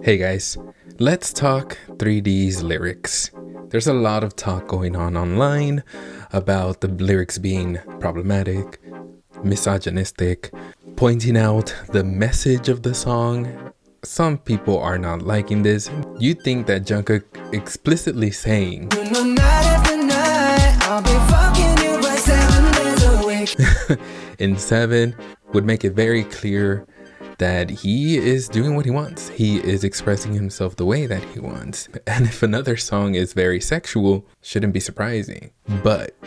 Hey guys, let's talk 3D's lyrics. There's a lot of talk going on online about the lyrics being problematic, misogynistic, pointing out the message of the song. Some people are not liking this. You think that Jungkook explicitly saying in 7 would make it very clear that he is doing what he wants. He is expressing himself the way that he wants. And if another song is very sexual, shouldn't be surprising. But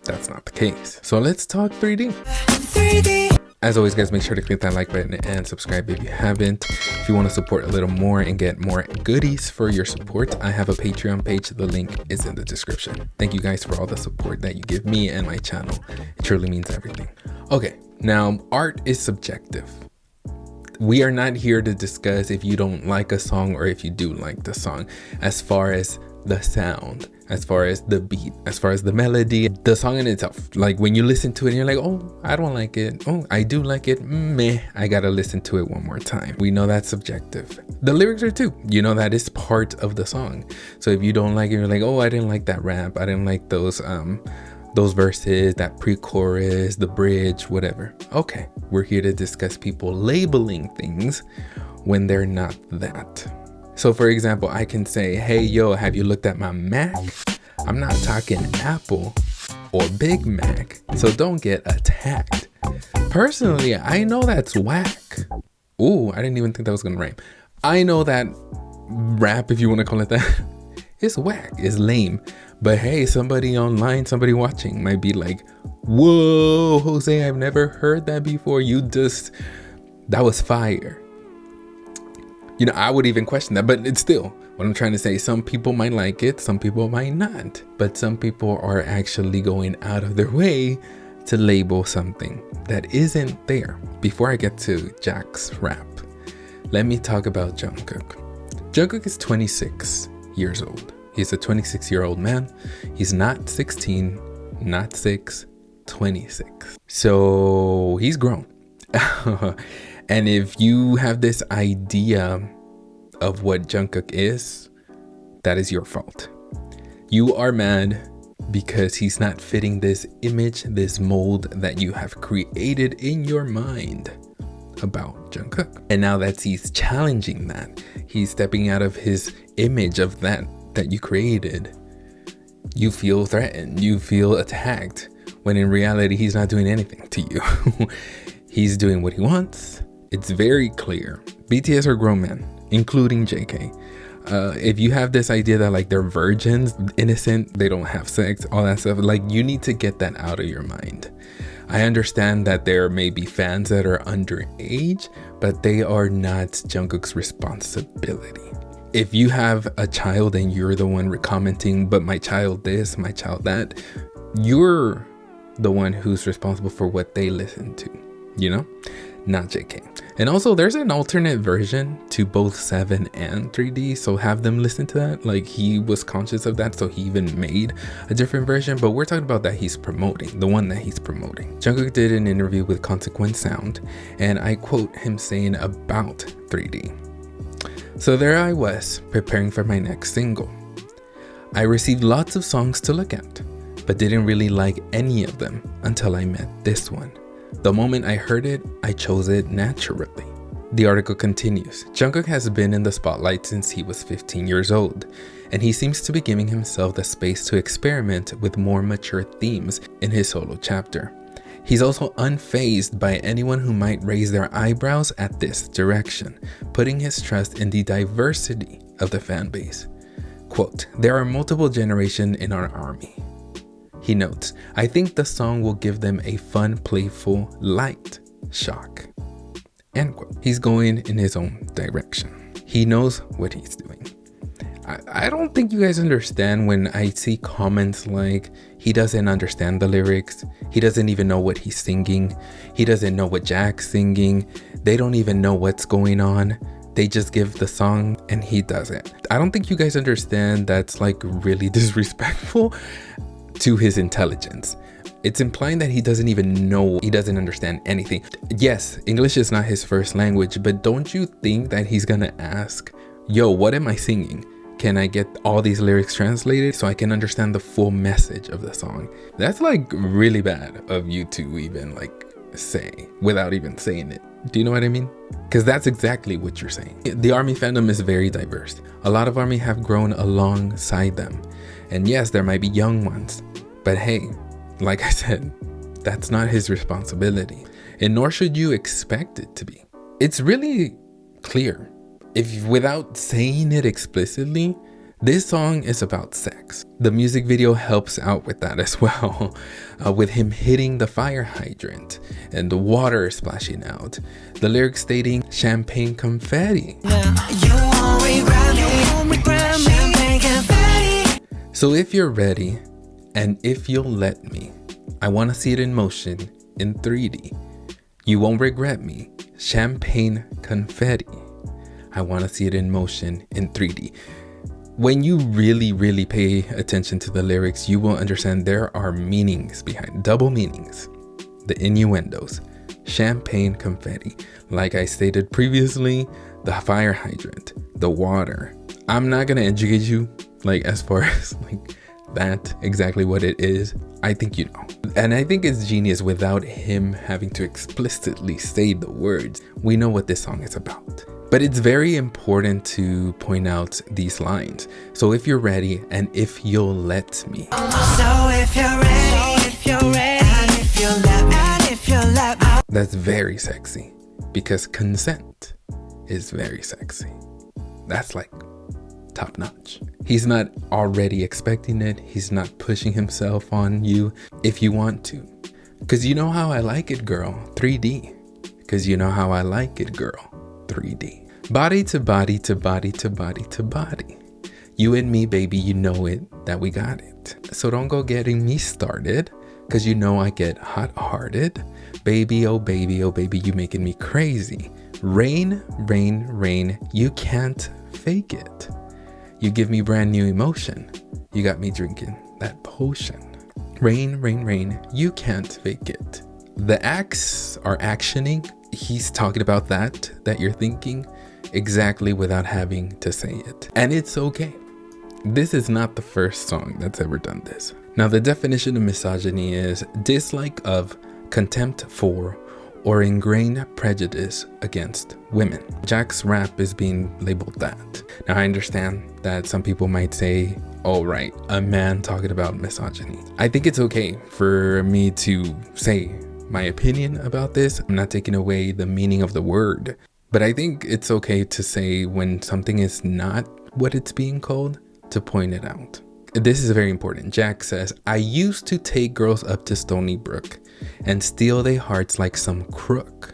that's not the case. So let's talk 3D. As always, guys, make sure to click that like button and subscribe if you haven't. If you want to support a little more and get more goodies for your support, I have a Patreon page. The link is in the description. Thank you guys for all the support that you give me and my channel. It truly means everything. Okay, now art is subjective. We are not here to discuss if you don't like a song or if you do like the song. As far as the sound, as far as the beat, as far as the melody, the song in itself, like when you listen to it and you're like, oh, I don't like it, oh, I do like it, meh, I gotta listen to it one more time. We know that's subjective. The lyrics are too, you know, that is part of the song. So if you don't like it, you're like, oh, I didn't like that rap, I didn't like those verses, that pre-chorus, the bridge, whatever. Okay, we're here to discuss people labeling things when they're not that. So for example, I can say, hey, yo, have you looked at my Mac? I'm not talking Apple or Big Mac, so don't get attacked. Personally, I know that's whack. Ooh, I didn't even think that was gonna rhyme. I know that rap, if you wanna call it that, it's whack, it's lame. But hey, somebody online, somebody watching might be like, whoa, Jose, I've never heard that before. That was fire. You know, I would even question that, but it's still what I'm trying to say. Some people might like it, some people might not. But some people are actually going out of their way to label something that isn't there. Before I get to Jack's rap, let me talk about Jungkook. Jungkook is 26 years old. He's a 26-year-old man. He's not 16, not 6, 26. So he's grown. And if you have this idea of what Jungkook is, that is your fault. You are mad because he's not fitting this image, this mold that you have created in your mind about Jungkook. And now that he's challenging that, he's stepping out of his image of that you created, you feel threatened, you feel attacked, when in reality he's not doing anything to you. He's doing what he wants. It's very clear. BTS are grown men, including JK. If you have this idea that like they're virgins, innocent, they don't have sex, all that stuff, like you need to get that out of your mind. I understand that there may be fans that are underage, but they are not Jungkook's responsibility. If you have a child and you're the one commenting, but my child this, my child that, you're the one who's responsible for what they listen to, you know, not JK. And also there's an alternate version to both 7 and 3D, so have them listen to that. Like he was conscious of that, so he even made a different version, but we're talking about that he's promoting, the one that he's promoting. Jungkook did an interview with Consequence Sound, and I quote him saying about 3D. So there I was, preparing for my next single. I received lots of songs to look at, but didn't really like any of them until I met this one. The moment I heard it, I chose it naturally. The article continues. Jungkook has been in the spotlight since he was 15 years old, and he seems to be giving himself the space to experiment with more mature themes in his solo chapter. He's also unfazed by anyone who might raise their eyebrows at this direction, putting his trust in the diversity of the fan base. Quote, there are multiple generations in our army. He notes, I think the song will give them a fun, playful, light shock. End quote. He's going in his own direction. He knows what he's doing. I don't think you guys understand when I see comments like, he doesn't understand the lyrics, he doesn't even know what he's singing, he doesn't know what Jack's singing, they don't even know what's going on, they just give the song and he does it. I don't think you guys understand that's like really disrespectful to his intelligence. It's implying that he doesn't even know, he doesn't understand anything. Yes, English is not his first language, but don't you think that he's gonna ask, yo, what am I singing? Can I get all these lyrics translated so I can understand the full message of the song? That's like really bad of you to even like say without even saying it. Do you know what I mean? Because that's exactly what you're saying. The ARMY fandom is very diverse. A lot of ARMY have grown alongside them. And yes, there might be young ones, but hey, like I said, that's not his responsibility, and nor should you expect it to be. It's really clear, if without saying it explicitly, this song is about sex. The music video helps out with that as well, with him hitting the fire hydrant and the water splashing out. The lyrics stating champagne confetti. So if you're ready, and if you'll let me, I want to see it in motion in 3D. You won't regret me. Champagne confetti. I want to see it in motion in 3D. When you really pay attention to the lyrics, you will understand there are meanings behind, double meanings, the innuendos. Champagne confetti. Like I stated previously, the fire hydrant, the water. I'm not going to educate you like as far as like that exactly what it is. I think you know, and I think it's genius without him having to explicitly say the words. We know what this song is about, but it's very important to point out these lines. So if you're ready, and if you'll let me. So if you're ready, if you're ready, and if you'll let me, and if you'll let me. That's very sexy, because consent is very sexy. That's like top notch. He's not already expecting it. He's not pushing himself on you if you want to. Cause you know how I like it, girl, 3D. Cause you know how I like it, girl, 3D. Body to body to body to body to body. You and me, baby, you know it, that we got it. So don't go getting me started, cause you know I get hot-hearted. Baby, oh baby, you making me crazy. Rain, rain, rain, you can't fake it. You give me brand new emotion. You got me drinking that potion. Rain, rain, rain, you can't fake it. The acts are actioning. He's talking about that you're thinking exactly without having to say it. And it's okay. This is not the first song that's ever done this. Now, the definition of misogyny is dislike of, contempt for, or ingrained prejudice against women. Jack's rap is being labeled that. Now, I understand that some people might say, oh, right, a man talking about misogyny. I think it's okay for me to say my opinion about this. I'm not taking away the meaning of the word, but I think it's okay to say when something is not what it's being called, to point it out. This is very important. Jack says, I used to take girls up to Stony Brook and steal their hearts like some crook.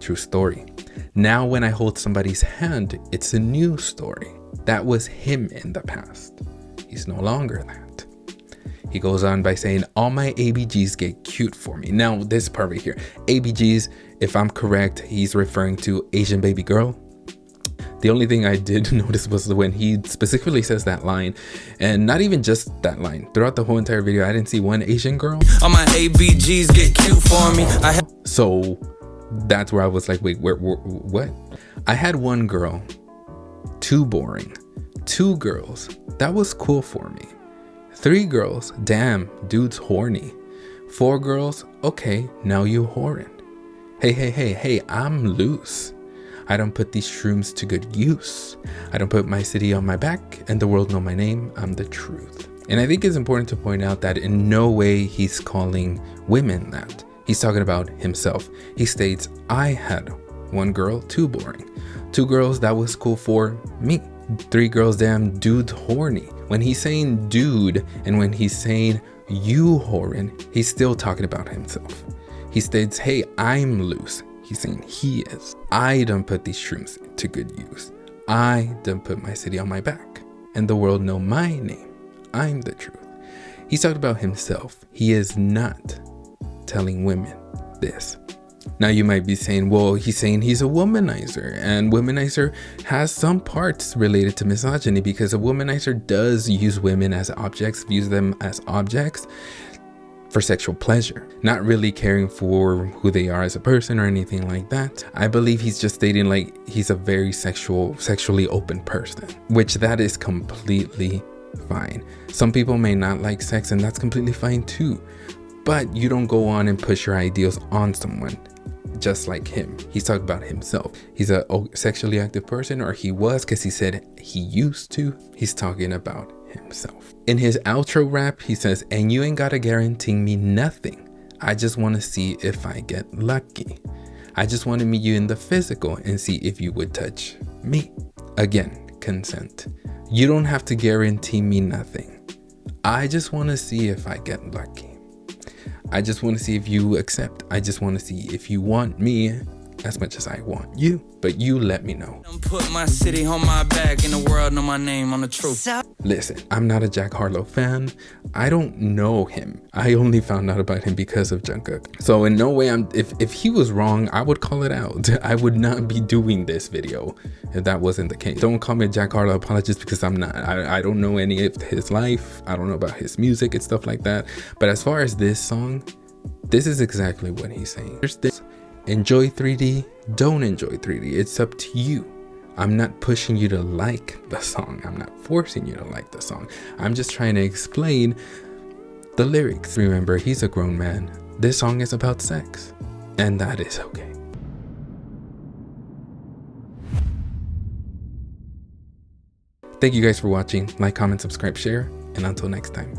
True story. Now when I hold somebody's hand, it's a new story. That was him in the past. He's no longer that. He goes on by saying, all my ABGs get cute for me. Now this part right here, ABGs, if I'm correct, he's referring to Asian baby girl. The only thing I did notice was when he specifically says that line, and not even just that line. Throughout the whole entire video, I didn't see one Asian girl. All my ABGs get cute for me. So that's where I was like, wait, what? I had one girl, too boring. 2 girls, that was cool for me. 3 girls, damn, dude's horny. 4 girls, okay, now you whoring. Hey, I'm loose. I don't put these shrooms to good use. I don't put my city on my back and the world know my name. I'm the truth. And I think it's important to point out that in no way he's calling women that. He's talking about himself. He states, I had 1 girl, too boring. 2 girls, that was cool for me. 3 girls, damn, dude's horny. When he's saying dude and when he's saying you whoring, he's still talking about himself. He states, hey, I'm loose. He's saying he is. I don't put these shrooms to good use. I don't put my city on my back. And the world know my name. I'm the truth. He's talking about himself. He is not telling women this. Now you might be saying, well, he's saying he's a womanizer. And womanizer has some parts related to misogyny because a womanizer does use women as objects, views them as objects. for sexual pleasure, not really caring for who they are as a person or anything like that. I believe he's just stating like he's a very sexually open person, which that is completely fine. Some people may not like sex, and that's completely fine too, but you don't go on and push your ideals on someone. Just like him, he's talking about himself. He's a sexually active person, or he was, because he said he used to. He's talking about himself. In his outro rap, he says, and you ain't gotta guarantee me nothing. I just want to see if I get lucky. I just want to meet you in the physical and see if you would touch me. Again, consent. You don't have to guarantee me nothing. I just want to see if I get lucky. I just want to see if you accept. I just want to see if you want me as much as I want you, but you let me know. Put my city on my back, in the world know my name on the truth. Listen, I'm not a Jack Harlow fan. I don't know him. I only found out about him because of Jungkook. So in no way, if he was wrong, I would call it out. I would not be doing this video if that wasn't the case. Don't call me a Jack Harlow apologist, because I'm not. I don't know any of his life. I don't know about his music and stuff like that. But as far as this song, this is exactly what he's saying. There's this. Enjoy 3D, don't enjoy 3D. It's up to you. I'm not pushing you to like the song. I'm not forcing you to like the song. I'm just trying to explain the lyrics. Remember, he's a grown man. This song is about sex, and that is okay. Thank you guys for watching. Like, comment, subscribe, share, and until next time.